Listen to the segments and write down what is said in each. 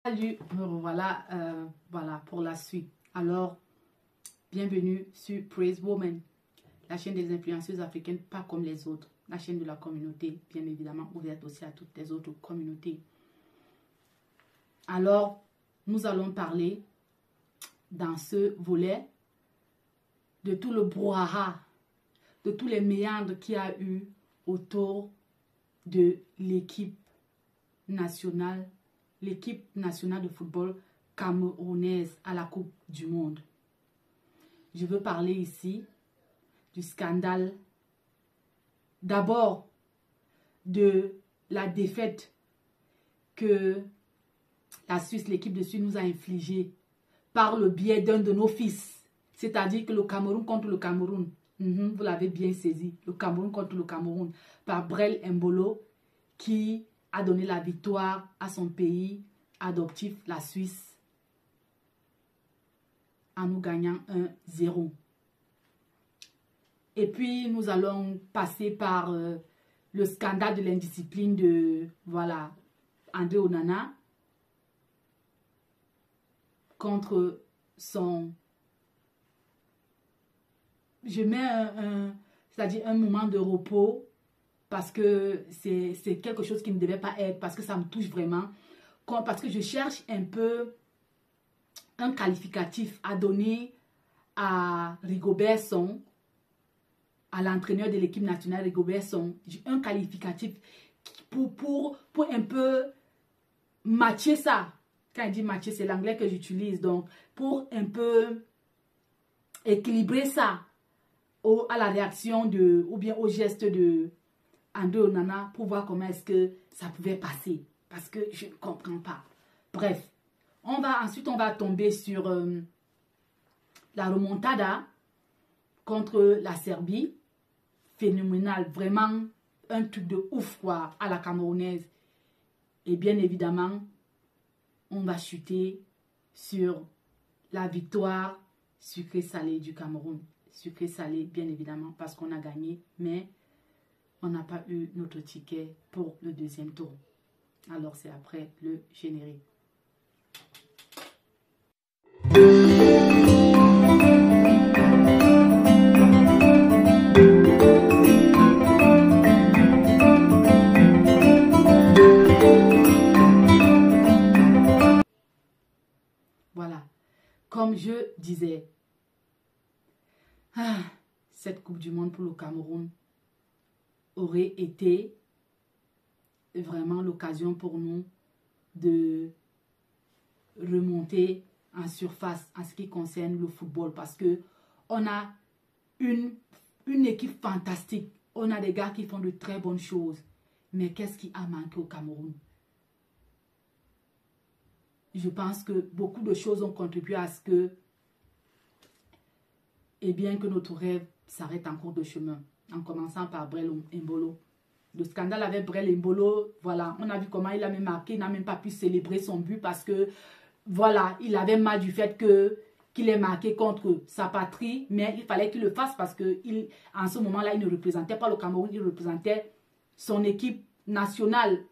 Salut, me revoilà voilà pour la suite. Alors, bienvenue sur Praise Woman, la chaîne des influenceuses africaines, pas comme les autres. La chaîne de la communauté, bien évidemment, ouverte aussi à toutes les autres communautés. Alors, nous allons parler dans ce volet de tout le brouhaha, de tous les méandres qu'il y a eu autour de l'équipe nationale de football camerounaise à la Coupe du Monde. Je veux parler ici du scandale, d'abord de la défaite que la Suisse, l'équipe de Suisse nous a infligée par le biais d'un de nos fils, c'est-à-dire que le Cameroun contre le Cameroun, vous l'avez bien saisi, le Cameroun contre le Cameroun, par Brel Embolo, qui a donné la victoire à son pays adoptif, la Suisse, en nous gagnant 1-0. Et puis, nous allons passer par le scandale de l'indiscipline de, voilà, André Onana contre son... Je mets c'est-à-dire un moment de repos, parce que c'est quelque chose qui ne devait pas être, parce que ça me touche vraiment, parce que je cherche un peu un qualificatif à donner à Rigobert Song, à l'entraîneur de l'équipe nationale Rigobert Song, un qualificatif pour un peu matcher ça. Quand je dis matcher, c'est l'anglais que j'utilise, donc pour un peu équilibrer ça à la réaction ou bien au geste de André Onana, pour voir comment est-ce que ça pouvait passer. Parce que je ne comprends pas. Bref, ensuite on va tomber sur la remontada contre la Serbie. Phénoménal, vraiment un truc de ouf quoi, à la camerounaise. Et bien évidemment, on va chuter sur la victoire sucré-salé du Cameroun. Sucré-salé, bien évidemment, parce qu'on a gagné, mais on n'a pas eu notre ticket pour le deuxième tour. Alors, c'est après le générique. Voilà. Comme je disais, cette Coupe du Monde pour le Cameroun aurait été vraiment l'occasion pour nous de remonter en surface en ce qui concerne le football, parce que on a une équipe fantastique, on a des gars qui font de très bonnes choses, mais qu'est-ce qui a manqué au Cameroun? Je pense que beaucoup de choses ont contribué à ce que, eh bien, que notre rêve s'arrête en cours de chemin, en commençant par Brel Embolo. Le scandale avec Brel Embolo, voilà, on a vu comment il a même marqué, il n'a même pas pu célébrer son but parce que, voilà, il avait mal du fait qu'il ait marqué contre sa patrie, mais il fallait qu'il le fasse parce que en ce moment-là, il ne représentait pas le Cameroun, il représentait son équipe nationale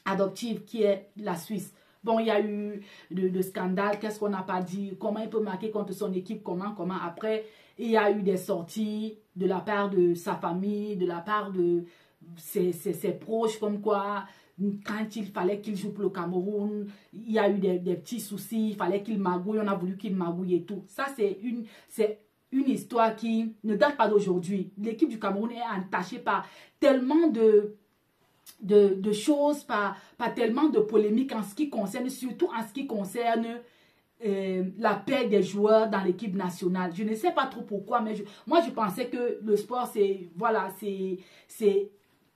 adoptive qui est la Suisse. Bon, il y a eu de scandales, qu'est-ce qu'on n'a pas dit, comment il peut marquer contre son équipe, comment. Après, il y a eu des sorties de la part de sa famille, de la part de ses proches, comme quoi, quand il fallait qu'il joue pour le Cameroun, il y a eu des petits soucis, il fallait qu'il magouille, on a voulu qu'il magouille et tout. Ça, c'est une histoire qui ne date pas d'aujourd'hui. L'équipe du Cameroun est entachée par tellement de choses, pas tellement de polémiques en ce qui concerne, surtout en ce qui concerne la paix des joueurs dans l'équipe nationale. Je ne sais pas trop pourquoi, mais moi je pensais que le sport, c'est voilà, c'est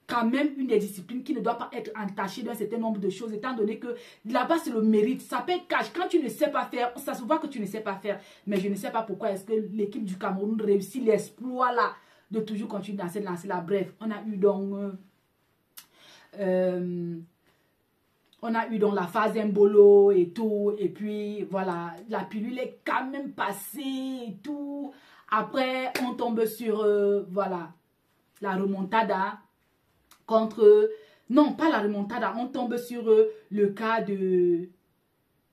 quand même une des disciplines qui ne doit pas être entachée d'un certain nombre de choses, étant donné que là-bas c'est le mérite, ça paye cash. Quand tu ne sais pas faire, ça se voit que tu ne sais pas faire. Mais je ne sais pas pourquoi est-ce que l'équipe du Cameroun réussit l'exploit là de toujours continuer dans cette lancée-là. Bref, on a eu donc la phase Embolo et tout, et puis voilà, la pilule est quand même passée et tout. Après, on tombe sur, voilà, la remontada contre... Non, pas la remontada, on tombe sur le cas de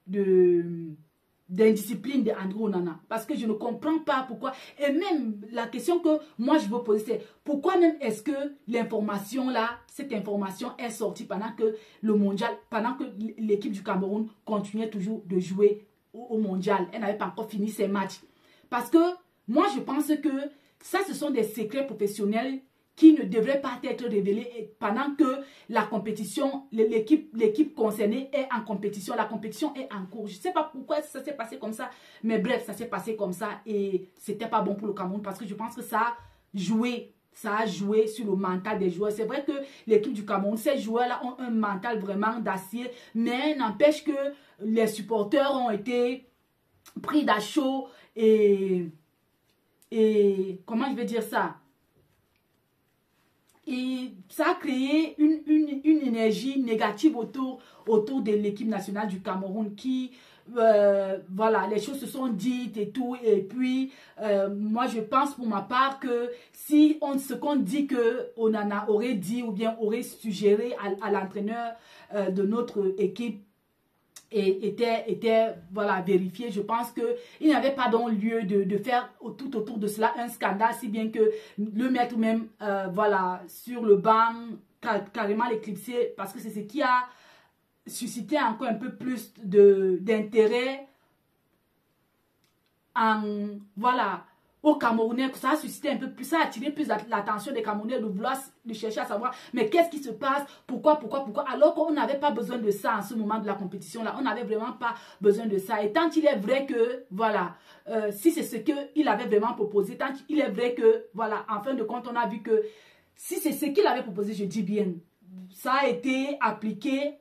d'indiscipline de André Onana. Parce que je ne comprends pas pourquoi. Et même la question que moi je veux poser, c'est pourquoi même est-ce que l'information là, cette information est sortie pendant que le mondial, pendant que l'équipe du Cameroun continuait toujours de jouer au mondial. Elle n'avait pas encore fini ses matchs. Parce que moi je pense que ça, ce sont des secrets professionnels qui ne devraient pas être révélés pendant que la compétition, l'équipe concernée est en compétition. La compétition est en cours. Je ne sais pas pourquoi ça s'est passé comme ça, mais bref, ça s'est passé comme ça et c'était pas bon pour le Cameroun parce que je pense que ça a joué sur le mental des joueurs. C'est vrai que l'équipe du Cameroun, ces joueurs-là ont un mental vraiment d'acier, mais n'empêche que les supporters ont été pris d'assaut et comment je vais dire ça? Et ça a créé une énergie négative autour de l'équipe nationale du Cameroun qui, voilà, les choses se sont dites et tout. Et puis, moi, je pense pour ma part que si ce qu'on dit que Onana aurait dit ou bien aurait suggéré à l'entraîneur de notre équipe était voilà, vérifié, je pense qu'il n'y avait pas donc lieu de faire tout autour de cela un scandale, si bien que le mettre même voilà, sur le banc, carrément l'éclipser, parce que c'est ce qui a suscité encore un peu plus d'intérêt voilà, aux Camerounais, que ça a suscité un peu plus, ça a attiré plus l'attention des Camerounais de chercher à savoir, mais qu'est-ce qui se passe, pourquoi, alors qu'on n'avait pas besoin de ça en ce moment de la compétition là, on n'avait vraiment pas besoin de ça. Et tant il est vrai que, voilà, si c'est ce qu'il avait vraiment proposé, tant il est vrai que, voilà, en fin de compte, on a vu que si c'est ce qu'il avait proposé, je dis bien, ça a été appliqué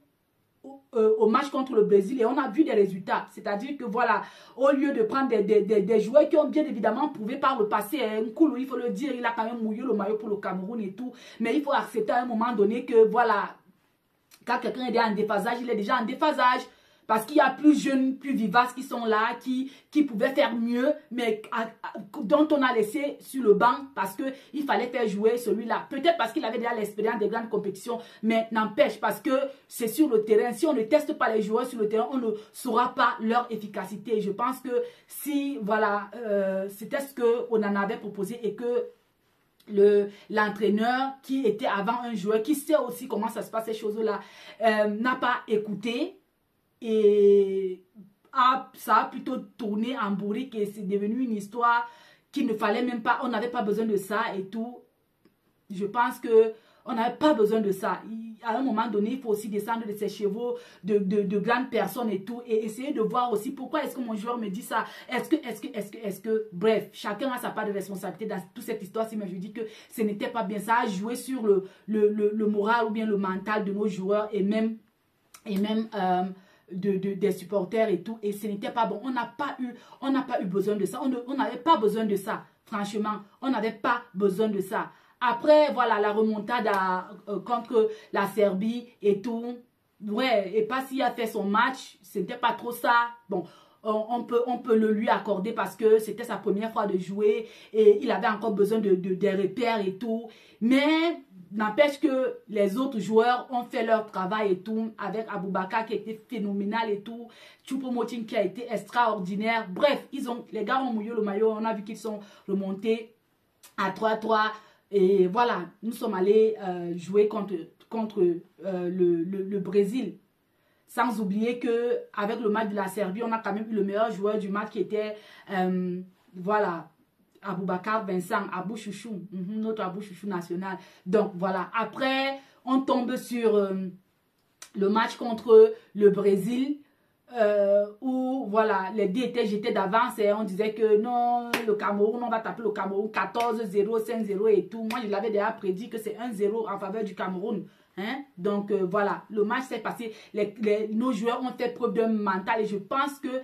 au match contre le Brésil et on a vu des résultats. C'est-à-dire que voilà, au lieu de prendre des joueurs qui ont bien évidemment prouvé par le passé, Nkoulou, il faut le dire, il a quand même mouillé le maillot pour le Cameroun et tout, mais il faut accepter à un moment donné que voilà, quand quelqu'un est en déphasage, il est déjà en déphasage. Parce qu'il y a plus jeunes, plus vivaces qui sont là, qui pouvaient faire mieux, mais dont on a laissé sur le banc parce qu'il fallait faire jouer celui-là. Peut-être parce qu'il avait déjà l'expérience des grandes compétitions, mais n'empêche parce que c'est sur le terrain. Si on ne teste pas les joueurs sur le terrain, on ne saura pas leur efficacité. Je pense que si, voilà, c'était ce qu'on en avait proposé et que l'entraîneur qui était avant un joueur, qui sait aussi comment ça se passe ces choses-là, n'a pas écouté. Et ça a plutôt tourné en bourrique et c'est devenu une histoire qu'il ne fallait même pas, on n'avait pas besoin de ça et tout. Je pense que on n'avait pas besoin de ça. À un moment donné, il faut aussi descendre de ses chevaux, de grandes personnes et tout, et essayer de voir aussi pourquoi est-ce que mon joueur me dit ça. Est-ce que, bref, chacun a sa part de responsabilité dans toute cette histoire-ci, mais je dis que ce n'était pas bien. Ça a joué sur le moral ou bien le mental de nos joueurs et même des supporters et tout, et ce n'était pas bon. On n'a pas eu besoin de ça. On n'avait pas besoin de ça. Franchement, on n'avait pas besoin de ça. Après, voilà, la remontada contre la Serbie et tout. Ouais, et Passy a fait son match. Ce n'était pas trop ça. Bon, on peut le lui accorder parce que c'était sa première fois de jouer et il avait encore besoin des repères et tout. Mais n'empêche que les autres joueurs ont fait leur travail et tout, avec Aboubakar qui était phénoménal et tout, Choupo-Moting qui a été extraordinaire. Bref, les gars ont mouillé le maillot, on a vu qu'ils sont remontés à 3-3. Et voilà, nous sommes allés jouer contre le Brésil. Sans oublier que avec le match de la Serbie, on a quand même eu le meilleur joueur du match qui était, voilà, Aboubakar Vincent, Abou Chouchou, notre Abou Chouchou national. Donc voilà, après, on tombe sur le match contre le Brésil, où voilà, les dés étaient jetés d'avance et on disait que non, le Cameroun, on va taper le Cameroun 14-0, 5-0 et tout. Moi, je l'avais déjà prédit que c'est 1-0 en faveur du Cameroun. Hein? Donc voilà, le match s'est passé. Nos joueurs ont fait preuve d'un mental et je pense que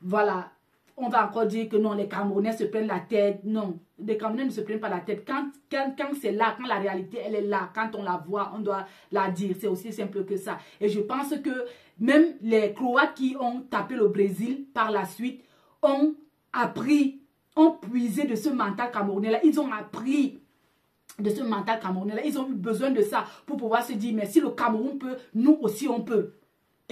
voilà, on va encore dire que non, les Camerounais se prennent la tête. Non, les Camerounais ne se prennent pas la tête. Quand c'est là, quand la réalité, elle est là, quand on la voit, on doit la dire. C'est aussi simple que ça. Et je pense que même les Croates qui ont tapé le Brésil par la suite ont appris, ont puisé de ce mental camerounais-là. Ils ont appris de ce mental camerounais-là. Ils ont eu besoin de ça pour pouvoir se dire, mais si le Cameroun peut, nous aussi on peut.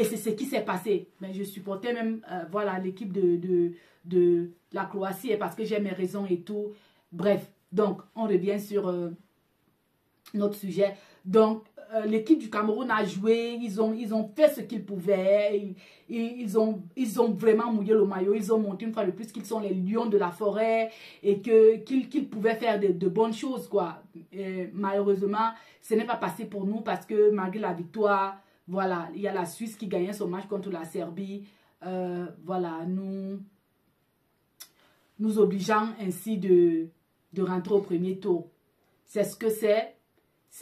Et c'est ce qui s'est passé. Mais je supportais même, voilà, l'équipe de la Croatie parce que j'ai mes raisons et tout. Bref, donc, on revient sur notre sujet. Donc, l'équipe du Cameroun a joué, ils ont fait ce qu'ils pouvaient, ils ont vraiment mouillé le maillot, ils ont montré une fois de plus qu'ils sont les lions de la forêt et qu'ils pouvaient faire de bonnes choses, quoi. Et malheureusement, ce n'est pas passé pour nous parce que malgré la victoire, voilà, il y a la Suisse qui gagnait son match contre la Serbie, voilà, nous obligeant ainsi de rentrer au premier tour. C'est ce que c'est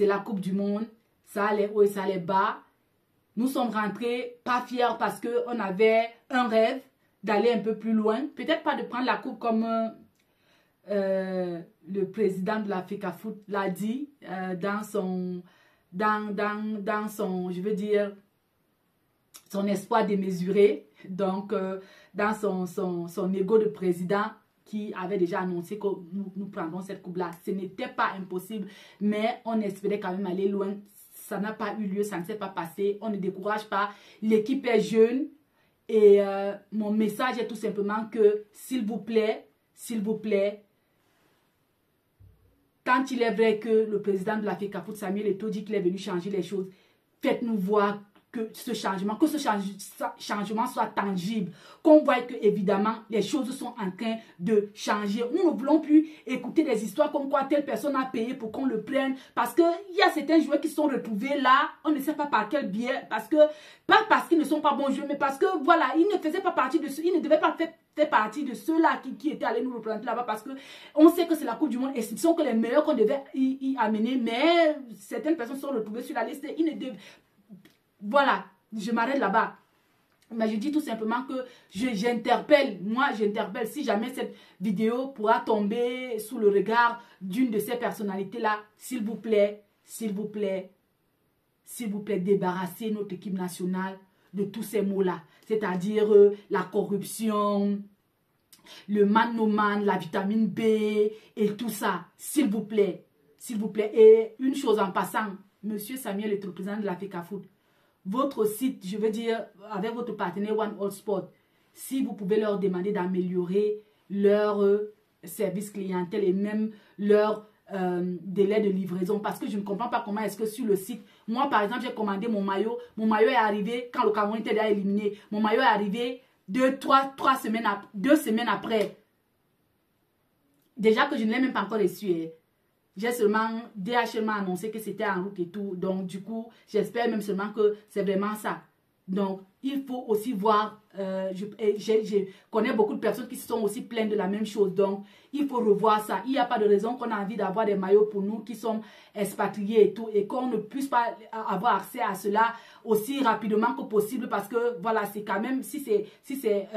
la Coupe du Monde. Ça allait haut et ça allait bas. Nous sommes rentrés pas fiers parce qu'on avait un rêve d'aller un peu plus loin. Peut-être pas de prendre la coupe comme le président de la FECAFOOT l'a dit dans son, je veux dire, son espoir démesuré. Donc, dans son ego de président qui avait déjà annoncé que nous prendrons cette coupe-là. Ce n'était pas impossible, mais on espérait quand même aller loin. Ça n'a pas eu lieu, ça ne s'est pas passé. On ne décourage pas. L'équipe est jeune. Et mon message est tout simplement que, s'il vous plaît, quand il est vrai que le président de la FECAFOOT, Samuel Eto'o, dit qu'il est venu changer les choses, faites-nous voir que ce changement soit tangible, qu'on voit que évidemment les choses sont en train de changer. Nous ne voulons plus écouter des histoires comme quoi telle personne a payé pour qu'on le prenne, parce qu'il y a certains joueurs qui sont retrouvés là, on ne sait pas par quel biais, pas parce qu'ils ne sont pas bons joueurs, mais parce que voilà, ils ne faisaient pas partie de ceux, ils ne devaient pas faire partie de ceux-là qui étaient allés nous représenter là-bas, parce que on sait que c'est la Coupe du Monde et ce sont que les meilleurs qu'on devait y amener, mais certaines personnes sont retrouvées sur la liste et ils ne devaient. Voilà, je m'arrête là-bas. Mais je dis tout simplement que j'interpelle, si jamais cette vidéo pourra tomber sous le regard d'une de ces personnalités-là, s'il vous plaît, débarrassez notre équipe nationale de tous ces mots-là. C'est-à-dire la corruption, le man-no-man, la vitamine B et tout ça. S'il vous plaît. Et une chose en passant, Monsieur Samuel est le président de la FECAFOOT. Votre site, je veux dire, avec votre partenaire One All Sport, si vous pouvez leur demander d'améliorer leur service clientèle et même leur délai de livraison, parce que je ne comprends pas comment est-ce que sur le site, moi par exemple j'ai commandé mon maillot est arrivé quand le Cameroun était déjà éliminé, mon maillot est arrivé 2 semaines après, déjà que je ne l'ai même pas encore reçu, hein. J'ai seulement, DHL m'a annoncé que c'était en route et tout. Donc, du coup, j'espère même seulement que c'est vraiment ça. Donc, il faut aussi voir, je connais beaucoup de personnes qui se sont aussi plaintes de la même chose. Donc, il faut revoir ça. Il n'y a pas de raison qu'on a envie d'avoir des maillots pour nous qui sommes expatriés et tout. Et qu'on ne puisse pas avoir accès à cela aussi rapidement que possible. Parce que, voilà, c'est quand même, si c'est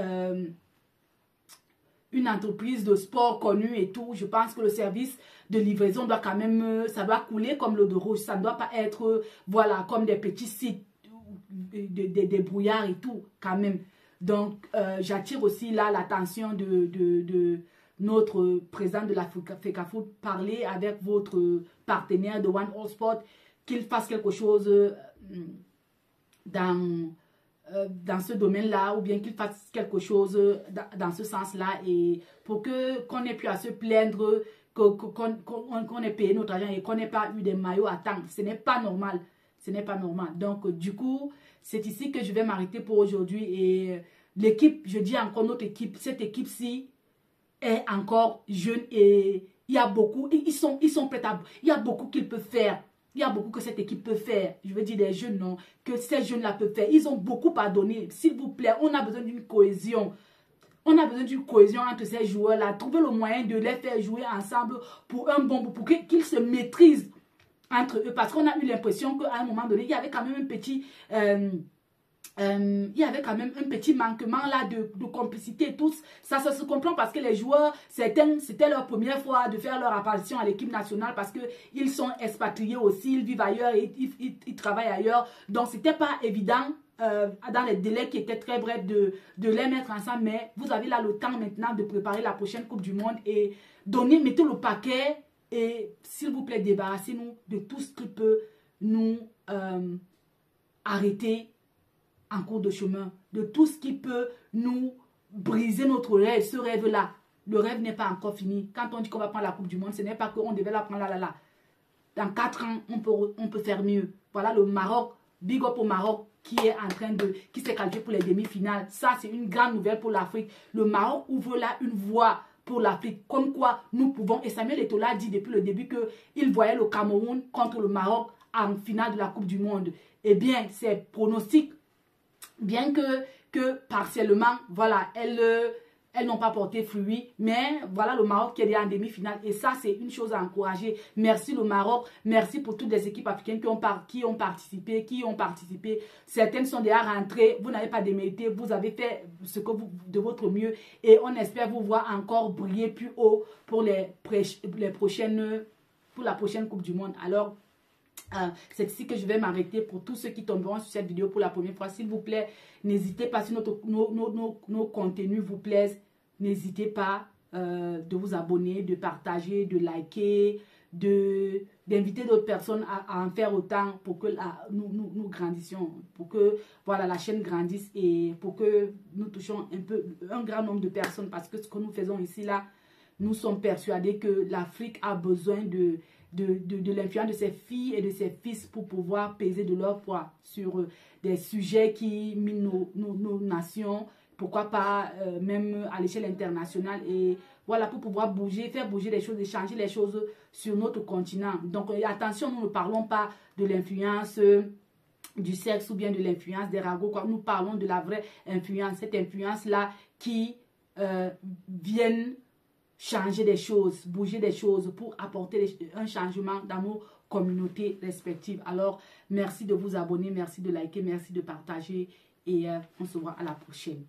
une entreprise de sport connue et tout, je pense que le service de livraison doit quand même, ça doit couler comme l'eau de rouge. Ça ne doit pas être, voilà, comme des petits sites, des brouillards et tout, quand même. Donc, j'attire aussi là l'attention de notre président de la FECAFOOT. Parler avec votre partenaire de One All Sport, qu'il fasse quelque chose dans ce domaine-là, ou bien qu'il fasse quelque chose dans ce sens-là, et pour qu'on n'ait plus à se plaindre qu'on ait payé notre argent et qu'on n'ait pas eu des maillots à temps. Ce n'est pas normal. Ce n'est pas normal. Donc, du coup, c'est ici que je vais m'arrêter pour aujourd'hui. Et l'équipe, je dis encore notre équipe, cette équipe-ci est encore jeune et il y a beaucoup, ils sont prêts à, il y a beaucoup qu'ils peuvent faire. Il y a beaucoup que cette équipe peut faire. Je veux dire des jeunes, non, que ces jeunes-là peuvent faire. Ils ont beaucoup à donner. S'il vous plaît, on a besoin d'une cohésion. On a besoin d'une cohésion entre ces joueurs-là. Trouver le moyen de les faire jouer ensemble pour un bon bout, pour qu'ils se maîtrisent entre eux. Parce qu'on a eu l'impression qu'à un moment donné, il y avait quand même un petit... il y avait quand même un petit manquement là de complicité et tout. Ça se comprend parce que les joueurs, certains, c'était leur première fois de faire leur apparition à l'équipe nationale parce qu'ils sont expatriés aussi, ils vivent ailleurs et ils travaillent ailleurs. Donc, c'était pas évident dans les délais qui étaient très brefs de les mettre ensemble. Mais vous avez là le temps maintenant de préparer la prochaine Coupe du Monde et mettez le paquet et s'il vous plaît, débarrassez-nous de tout ce qui peut nous arrêter en cours de chemin, de tout ce qui peut nous briser notre rêve, ce rêve-là. Le rêve n'est pas encore fini. Quand on dit qu'on va prendre la Coupe du Monde, ce n'est pas qu'on devait la prendre là. Dans 4 ans, on peut faire mieux. Voilà le Maroc, big up au Maroc qui s'est qualifié pour les demi-finales. Ça, c'est une grande nouvelle pour l'Afrique. Le Maroc ouvre là une voie pour l'Afrique. Comme quoi, nous pouvons, et Samuel Eto'o a dit depuis le début qu'il voyait le Cameroun contre le Maroc en finale de la Coupe du Monde. Eh bien, ces pronostics, bien que partiellement, voilà, elles n'ont pas porté fruit, mais voilà le Maroc qui est en demi-finale. Et ça, c'est une chose à encourager. Merci le Maroc, merci pour toutes les équipes africaines qui ont participé. Certaines sont déjà rentrées, vous n'avez pas démérité, vous avez fait de votre mieux. Et on espère vous voir encore briller plus haut pour la prochaine Coupe du Monde. Alors, c'est ici que je vais m'arrêter pour tous ceux qui tomberont sur cette vidéo pour la première fois. S'il vous plaît, n'hésitez pas, si nos contenus vous plaisent, n'hésitez pas de vous abonner, de partager, de liker, d'inviter d'autres personnes à en faire autant pour que nous grandissions, pour que voilà, la chaîne grandisse et pour que nous touchions un grand nombre de personnes. Parce que ce que nous faisons ici, là, nous sommes persuadés que l'Afrique a besoin de l'influence de ses filles et de ses fils pour pouvoir peser de leur poids sur des sujets qui minent nos nations, pourquoi pas même à l'échelle internationale, et voilà, pour pouvoir faire bouger les choses, échanger les choses sur notre continent. Donc attention, nous ne parlons pas de l'influence du sexe ou bien de l'influence des ragots, nous parlons de la vraie influence, cette influence-là qui viennent changer des choses, bouger des choses pour apporter un changement dans nos communautés respectives. Alors, merci de vous abonner, merci de liker, merci de partager et on se voit à la prochaine.